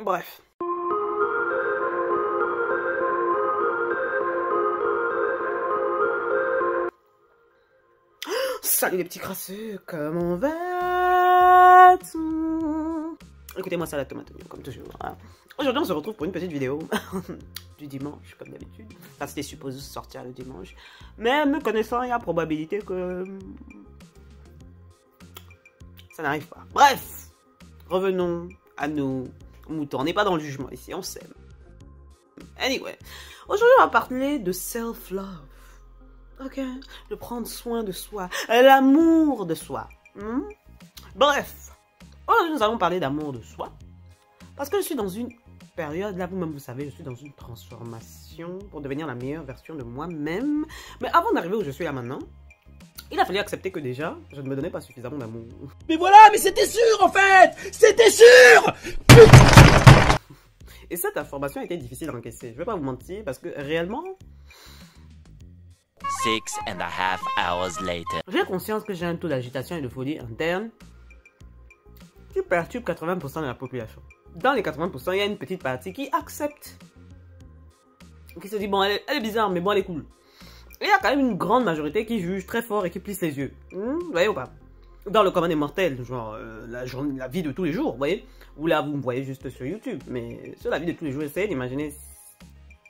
Bref. Salut les petits crasseux, comment vas-tu? Écoutez-moi ça la tomate oignon, comme toujours. Hein. Aujourd'hui on se retrouve pour une petite vidéo du dimanche, comme d'habitude. Enfin c'était supposé sortir le dimanche. Mais me connaissant, il y a probabilité que ça n'arrive pas. Bref, revenons à nos moutons. On n'est pas dans le jugement ici, on s'aime. Anyway, aujourd'hui on va parler de self-love. Ok, de prendre soin de soi, l'amour de soi. Bref, aujourd'hui nous allons parler d'amour de soi. Parce que je suis dans une période, là vous-même vous savez, je suis dans une transformation pour devenir la meilleure version de moi-même. Mais avant d'arriver où je suis là maintenant, il a fallu accepter que déjà, je ne me donnais pas suffisamment d'amour. Mais voilà, mais c'était sûr en fait. C'était sûr. Et cette information a été difficile à encaisser. Je ne vais pas vous mentir parce que réellement... 6.5 hours later. J'ai conscience que j'ai un taux d'agitation et de folie interne qui perturbe 80% de la population. Dans les 80%, il y a une petite partie qui accepte. Qui se dit, bon, elle est bizarre, mais bon, elle est cool. Et il y a quand même une grande majorité qui juge très fort et qui plisse les yeux. Vous voyez ou pas? Dans le commun des mortels, genre la vie de tous les jours, vous voyez? Ou là, vous me voyez juste sur YouTube. Mais sur la vie de tous les jours, essayez d'imaginer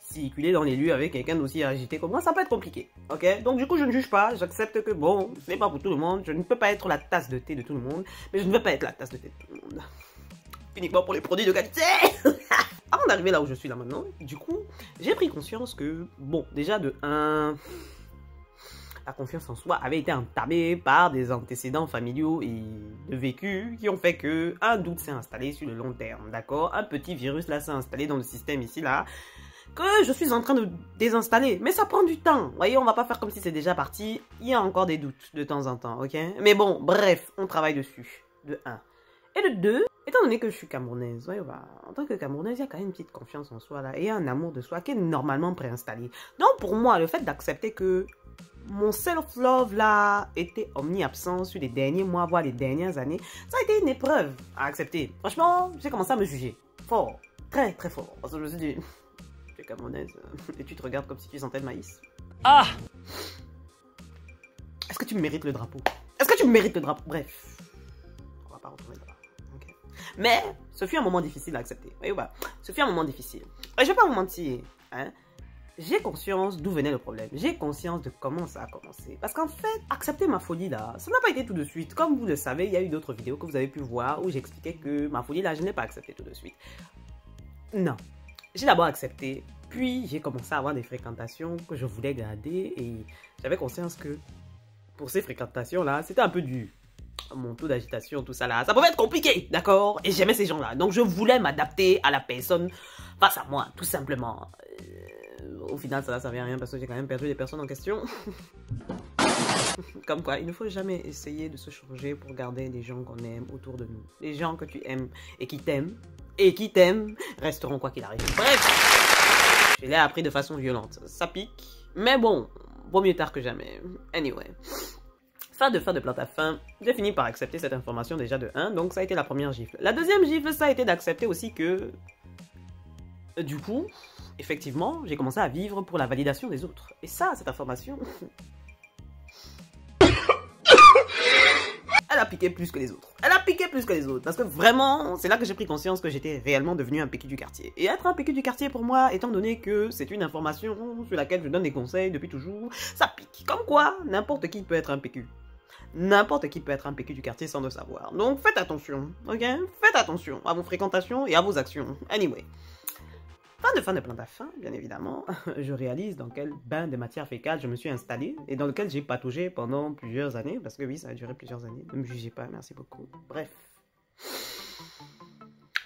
circuler dans les lieux avec quelqu'un d'aussi agité comme moi, ça peut être compliqué, ok? Donc du coup, je ne juge pas, j'accepte que bon, ce n'est pas pour tout le monde, je ne peux pas être la tasse de thé de tout le monde, mais je ne veux pas être la tasse de thé de tout le monde. Uniquement pour les produits de qualité. Avant d'arriver là où je suis là maintenant, du coup, j'ai pris conscience que, bon, déjà de 1... la confiance en soi avait été entamée par des antécédents familiaux et de vécu qui ont fait que un doute s'est installé sur le long terme, d'accord? Un petit virus là s'est installé dans le système ici là, que je suis en train de désinstaller. Mais ça prend du temps. Vous voyez, on va pas faire comme si c'est déjà parti. Il y a encore des doutes de temps en temps, ok? Mais bon, bref, on travaille dessus. De 1. Et de 2, étant donné que je suis camerounaise, ouais, bah, en tant que camerounaise, il y a quand même une petite confiance en soi là. Et un amour de soi qui est normalement préinstallé. Donc pour moi, le fait d'accepter que mon self-love là était omni-absent sur les derniers mois, voire les dernières années, ça a été une épreuve à accepter. Franchement, j'ai commencé à me juger. Fort. Très très fort. Parce que je me suis dit... camerounaise, et tu te regardes comme si tu sentais le maïs. Ah! Est-ce que tu mérites le drapeau? Est-ce que tu mérites le drapeau? Bref. On va pas retourner là-bas. Okay. Mais, ce fut un moment difficile à accepter. Oui, bah, ce fut un moment difficile. Et je vais pas vous mentir, hein. J'ai conscience d'où venait le problème. J'ai conscience de comment ça a commencé. Parce qu'en fait, accepter ma folie là, ça n'a pas été tout de suite. Comme vous le savez, il y a eu d'autres vidéos que vous avez pu voir où j'expliquais que ma folie là, je n'ai pas accepté tout de suite. Non. J'ai d'abord accepté, puis j'ai commencé à avoir des fréquentations que je voulais garder et j'avais conscience que pour ces fréquentations-là, c'était un peu dur. Mon taux d'agitation, tout ça là, ça pouvait être compliqué, d'accord? Et j'aimais ces gens-là, donc je voulais m'adapter à la personne face à moi, tout simplement. Au final, ça ne servait à rien parce que j'ai quand même perdu les personnes en question. Comme quoi, il ne faut jamais essayer de se changer pour garder les gens qu'on aime autour de nous. Les gens que tu aimes et qui t'aiment resteront quoi qu'il arrive. Bref, je l'ai appris de façon violente. Ça pique, mais bon, vaut mieux tard que jamais. Anyway, fin de plante à fin, j'ai fini par accepter cette information déjà de 1, donc ça a été la première gifle. La deuxième gifle, ça a été d'accepter aussi que, du coup, effectivement, j'ai commencé à vivre pour la validation des autres. Et ça, cette information... elle a piqué plus que les autres. Elle a piqué plus que les autres. Parce que vraiment, c'est là que j'ai pris conscience que j'étais réellement devenu un pécu du quartier. Et être un pécu du quartier pour moi, étant donné que c'est une information sur laquelle je donne des conseils depuis toujours, ça pique. Comme quoi, n'importe qui peut être un pécu. N'importe qui peut être un pécu du quartier sans le savoir. Donc faites attention, ok? Faites attention à vos fréquentations et à vos actions. Anyway. Fin de plante à fin, bien évidemment, je réalise dans quel bain de matière fécale je me suis installé et dans lequel j'ai pataugé pendant plusieurs années, parce que oui, ça a duré plusieurs années, ne me jugez pas, merci beaucoup. Bref.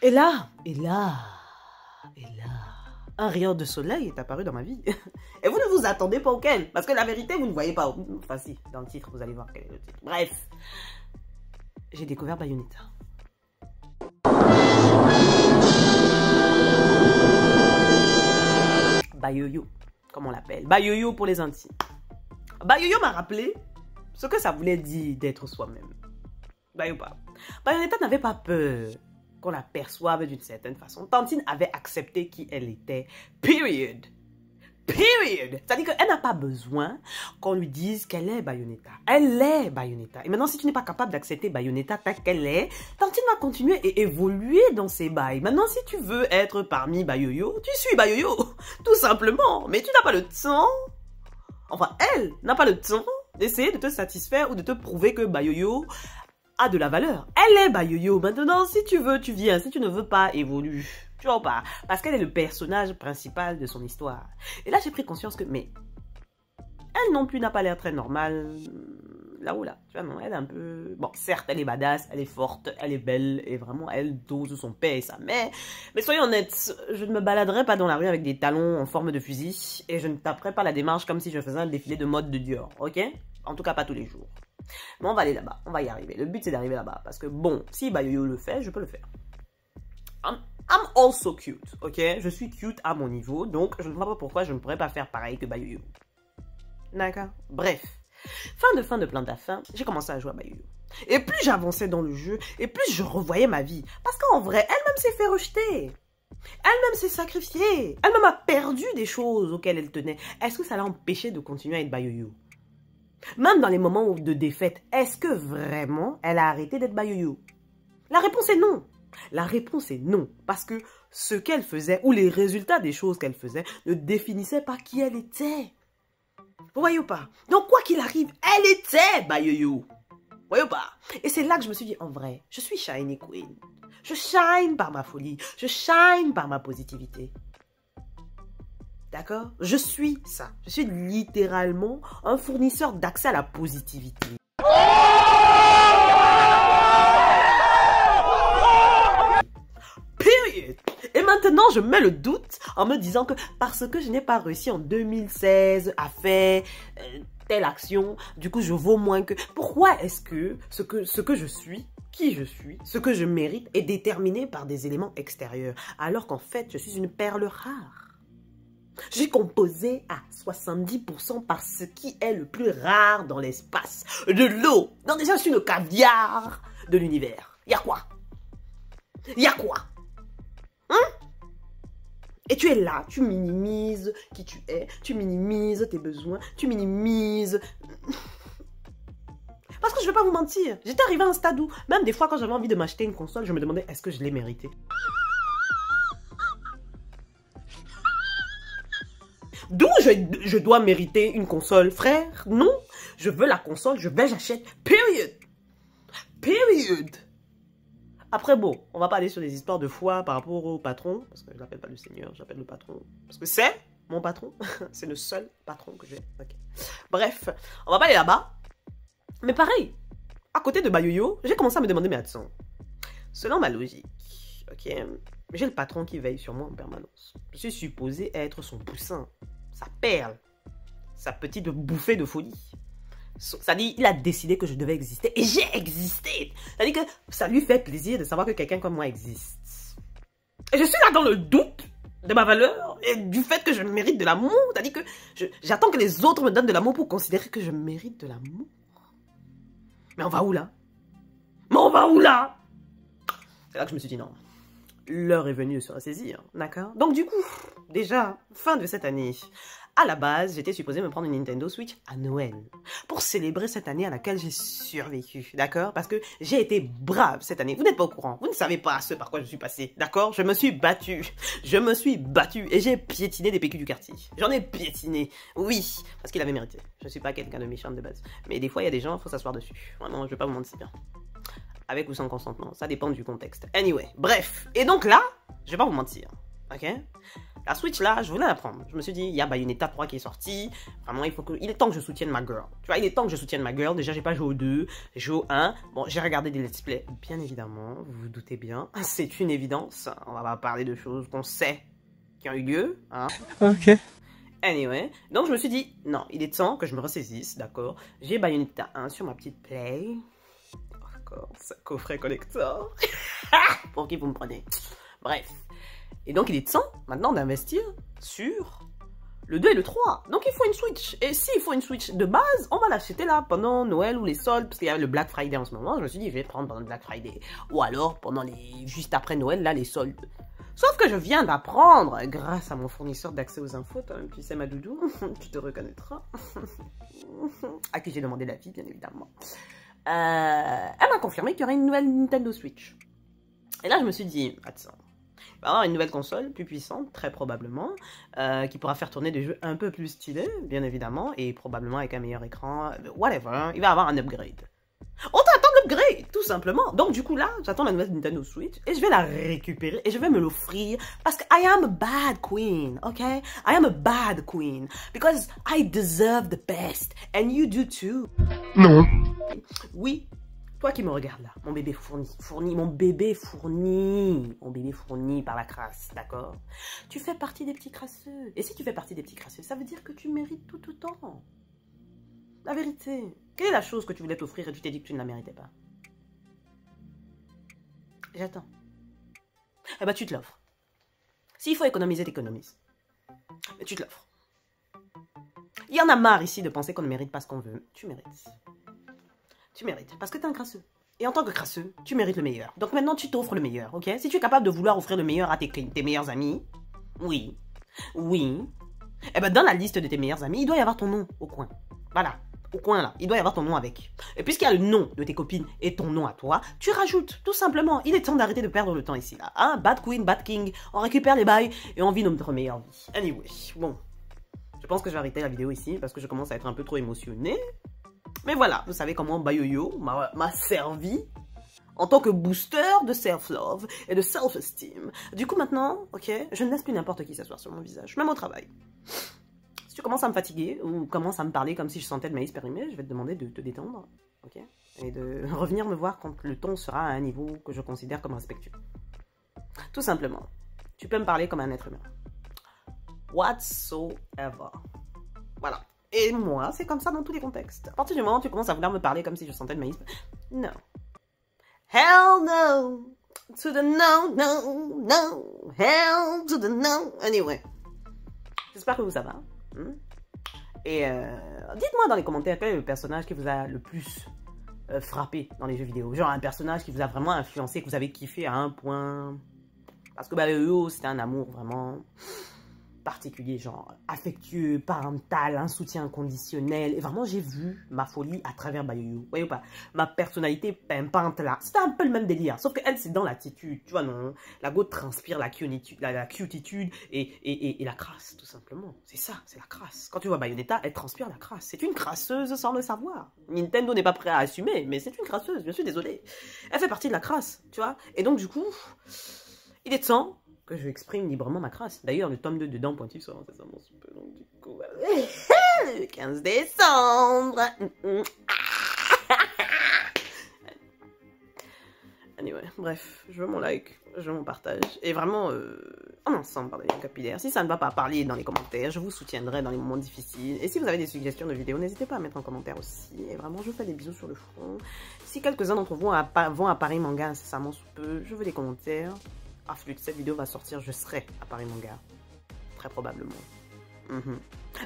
Et là, un rayon de soleil est apparu dans ma vie. Et vous ne vous attendez pas auquel, parce que la vérité, vous ne voyez pas. Enfin si, dans le titre, vous allez voir quel est le titre. Bref, j'ai découvert Bayonetta. Bayoyo, comme on l'appelle. Bayoyo pour les Antilles. Bayoyo m'a rappelé ce que ça voulait dire d'être soi-même. Bayonetta n'avait pas peur qu'on la perçoive d'une certaine façon. Tantine avait accepté qui elle était. Period. Period. C'est-à-dire qu'elle n'a pas besoin qu'on lui dise qu'elle est Bayonetta. Elle est Bayonetta. Et maintenant, si tu n'es pas capable d'accepter Bayonetta telle qu'elle est, Tantine va continuer et évoluer dans ses bails. Maintenant, si tu veux être parmi Bayoyo, tu suis Bayoyo. Tout simplement. Mais tu n'as pas le temps. Enfin, elle n'a pas le temps d'essayer de te satisfaire ou de te prouver que Bayoyo a de la valeur. Elle est Bayoyo. Maintenant, si tu veux, tu viens. Si tu ne veux pas, évolue. Tu vois pas? Parce qu'elle est le personnage principal de son histoire. Et là, j'ai pris conscience que, mais, elle non plus n'a pas l'air très normale. Là ou là. Tu vois, non, elle est un peu... Bon, certes, elle est badass, elle est forte, elle est belle, et vraiment, elle dose son père et sa mère. Mais soyons honnêtes, je ne me baladerai pas dans la rue avec des talons en forme de fusil, et je ne taperai pas la démarche comme si je faisais un défilé de mode de Dior, ok? En tout cas, pas tous les jours. Mais on va aller là-bas, on va y arriver. Le but, c'est d'arriver là-bas. Parce que, bon, si Bayoyo le fait, je peux le faire. I'm also cute, ok? Je suis cute à mon niveau, donc je ne vois pas pourquoi je ne pourrais pas faire pareil que Bayoyo. D'accord? Bref. Fin de Plante à Fin, j'ai commencé à jouer à Bayoyo. Et plus j'avançais dans le jeu, et plus je revoyais ma vie. Parce qu'en vrai, elle-même s'est fait rejeter. Elle-même s'est sacrifiée. Elle-même a perdu des choses auxquelles elle tenait. Est-ce que ça l'a empêché de continuer à être Bayoyo? Même dans les moments de défaite, est-ce que vraiment elle a arrêté d'être Bayoyo? La réponse est non. La réponse est non, parce que ce qu'elle faisait, ou les résultats des choses qu'elle faisait, ne définissaient pas qui elle était. Vous voyez ou pas? Donc quoi qu'il arrive, elle était Bayoyo. Vous voyez ou pas? Et c'est là que je me suis dit, en vrai, je suis Shiny Queen. Je shine par ma folie, je shine par ma positivité. D'accord? Je suis ça. Je suis littéralement un fournisseur d'accès à la positivité. Et maintenant, je mets le doute en me disant que parce que je n'ai pas réussi en 2016 à faire telle action, du coup, je vaux moins que... Pourquoi est-ce que ce que je suis, qui je suis, ce que je mérite est déterminé par des éléments extérieurs, alors qu'en fait, je suis une perle rare? Je suis composée à 70% par ce qui est le plus rare dans l'espace, de l'eau. Non, déjà, je suis le caviar de l'univers. Y a quoi? Y a quoi? Et tu es là, tu minimises qui tu es, tu minimises tes besoins, tu minimises... Parce que je ne vais pas vous mentir, j'étais arrivée à un stade où, même des fois quand j'avais envie de m'acheter une console, je me demandais est-ce que je l'ai mérité. D'où je dois mériter une console, frère? Non, je veux la console, j'achète, period. Period. Après, bon, on va pas aller sur des histoires de foi par rapport au patron, parce que je l'appelle pas le Seigneur, j'appelle le patron, parce que c'est mon patron, c'est le seul patron que j'ai. Okay. Bref, on va pas aller là-bas, mais pareil, à côté de Bayoyo, j'ai commencé à me demander, mais attends, selon ma logique, ok, j'ai le patron qui veille sur moi en permanence. Je suis supposé être son poussin, sa perle, sa petite bouffée de folie. C'est-à-dire, il a décidé que je devais exister et j'ai existé. C'est-à-dire que ça lui fait plaisir de savoir que quelqu'un comme moi existe. Et je suis là dans le doute de ma valeur et du fait que je mérite de l'amour. C'est-à-dire que j'attends que les autres me donnent de l'amour pour considérer que je mérite de l'amour. Mais on va où là? Mais on va où là? C'est là que je me suis dit non. L'heure est venue de se ressaisir, d'accord? Donc du coup, déjà, fin de cette année, à la base, j'étais supposée me prendre une Nintendo Switch à Noël pour célébrer cette année à laquelle j'ai survécu, d'accord? Parce que j'ai été brave cette année. Vous n'êtes pas au courant, vous ne savez pas ce par quoi je suis passée, d'accord? Je me suis battue et j'ai piétiné des PQ du quartier. J'en ai piétiné, oui, parce qu'il avait mérité. Je ne suis pas quelqu'un de méchant de base. Mais des fois, il y a des gens, il faut s'asseoir dessus. Vraiment, je vais pas vous mentir. Avec ou sans consentement, ça dépend du contexte. Anyway, bref. Et donc là, je vais pas vous mentir, ok? La Switch là, je voulais la prendre. Je me suis dit, il y a Bayonetta 3 qui est sorti. Vraiment, il est temps que je soutienne ma girl. Tu vois, il est temps que je soutienne ma girl. Déjà, j'ai pas joué au 2, j'ai joué au 1. Bon, j'ai regardé des let's play. Bien évidemment, vous vous doutez bien. C'est une évidence. On va pas parler de choses qu'on sait qui ont eu lieu. Hein. Ok. Anyway, donc je me suis dit, non, il est temps que je me ressaisisse, d'accord? J'ai Bayonetta 1 sur ma petite play. Coffret collector. Pour qui vous me prenez? Bref. Et donc il est temps maintenant d'investir sur le 2 et le 3. Donc il faut une Switch. Et s'il faut une Switch de base, on va l'acheter là pendant Noël ou les soldes, parce qu'il y a le Black Friday en ce moment. Je me suis dit, je vais prendre pendant le Black Friday. Ou alors pendant juste après Noël, là, les soldes. Sauf que je viens d'apprendre, grâce à mon fournisseur d'accès aux infos, puis c'est ma doudou, tu te reconnaîtras, à qui j'ai demandé l'avis, bien évidemment. Elle m'a confirmé qu'il y aurait une nouvelle Nintendo Switch. Et là, je me suis dit, attends. Il va y avoir une nouvelle console, plus puissante, très probablement, qui pourra faire tourner des jeux un peu plus stylés, bien évidemment, et probablement avec un meilleur écran, whatever, il va y avoir un upgrade. On t'attend l'upgrade, tout simplement. Donc du coup là, j'attends la nouvelle Nintendo Switch, et je vais la récupérer, et je vais me l'offrir, parce que I am a bad queen, ok? I am a bad queen, because I deserve the best, and you do too. Non. Oui. Toi qui me regardes là, mon bébé mon bébé fourni par la crasse, d'accord? Tu fais partie des petits crasseux. Et si tu fais partie des petits crasseux, ça veut dire que tu mérites tout autant. La vérité. Quelle est la chose que tu voulais t'offrir et tu t'es dit que tu ne la méritais pas? J'attends. Eh ben tu te l'offres. S'il faut économiser, t'économises. Mais tu te l'offres. Il y en a marre ici de penser qu'on ne mérite pas ce qu'on veut. Tu mérites. Tu mérites, parce que t'es un crasseux. Et en tant que crasseux, tu mérites le meilleur. Donc maintenant, tu t'offres le meilleur, ok? Si tu es capable de vouloir offrir le meilleur à tes meilleurs amis, oui, eh ben dans la liste de tes meilleurs amis, il doit y avoir ton nom au coin. Voilà, au coin là, il doit y avoir ton nom avec. Et puisqu'il y a le nom de tes copines et ton nom à toi, tu rajoutes, tout simplement. Il est temps d'arrêter de perdre le temps ici, là. Hein? Bad Queen, Bad King, on récupère les bails et on vit notre meilleure vie. Anyway, bon. Je pense que je vais arrêter la vidéo ici, parce que je commence à être un peu trop émotionné. Mais voilà, vous savez comment Bayoyo m'a servi en tant que booster de self-love et de self-esteem. Du coup maintenant, ok, je ne laisse plus n'importe qui s'asseoir sur mon visage, même au travail. Si tu commences à me fatiguer ou commences à me parler comme si je sentais de maïs périmé, je vais te demander de te détendre, ok, et de revenir me voir quand le ton sera à un niveau que je considère comme respectueux. Tout simplement, tu peux me parler comme un être humain. Whatsoever. Voilà. Et moi, c'est comme ça dans tous les contextes. À partir du moment où tu commences à vouloir me parler comme si je sentais le maïs, non. Hell no. To the no, no, no. Hell to the no. Anyway. J'espère que ça va. Et dites-moi dans les commentaires quel est le personnage qui vous a le plus frappé dans les jeux vidéo. Genre un personnage qui vous a vraiment influencé, que vous avez kiffé à un point. Parce que bah, c'était un amour vraiment particulier, genre affectueux, parental, un soutien inconditionnel. Et vraiment, j'ai vu ma folie à travers Bayoyo. Vous voyez ou pas? Ma personnalité pimpante là. C'était un peu le même délire. Sauf qu'elle, c'est dans l'attitude. Tu vois, non? La go transpire la cutitude et la crasse, tout simplement. C'est ça, c'est la crasse. Quand tu vois Bayonetta, elle transpire la crasse. C'est une crasseuse sans le savoir. Nintendo n'est pas prêt à assumer, mais c'est une crasseuse. Je suis désolé. Elle fait partie de la crasse, tu vois. Et donc, du coup, il est temps que je exprime librement ma crasse. D'ailleurs, le tome 2 de Dents Pointues sera incessamment sous peu, donc du coup, le 15 décembre. Anyway, bref, je veux mon like, je veux mon partage, et vraiment, en ensemble, par des liens capillaires. Si ça ne va pas, parler dans les commentaires, je vous soutiendrai dans les moments difficiles. Et si vous avez des suggestions de vidéos, n'hésitez pas à mettre en commentaire aussi. Et vraiment, je vous fais des bisous sur le front. Si quelques-uns d'entre vous vont à Paris Manga incessamment sous peu, je veux des commentaires. Ah, flûte, cette vidéo va sortir, je serai à Paris Manga. Très probablement.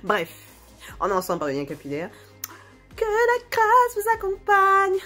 Bref, on est ensemble par les liens capillaires. Que la grâce vous accompagne.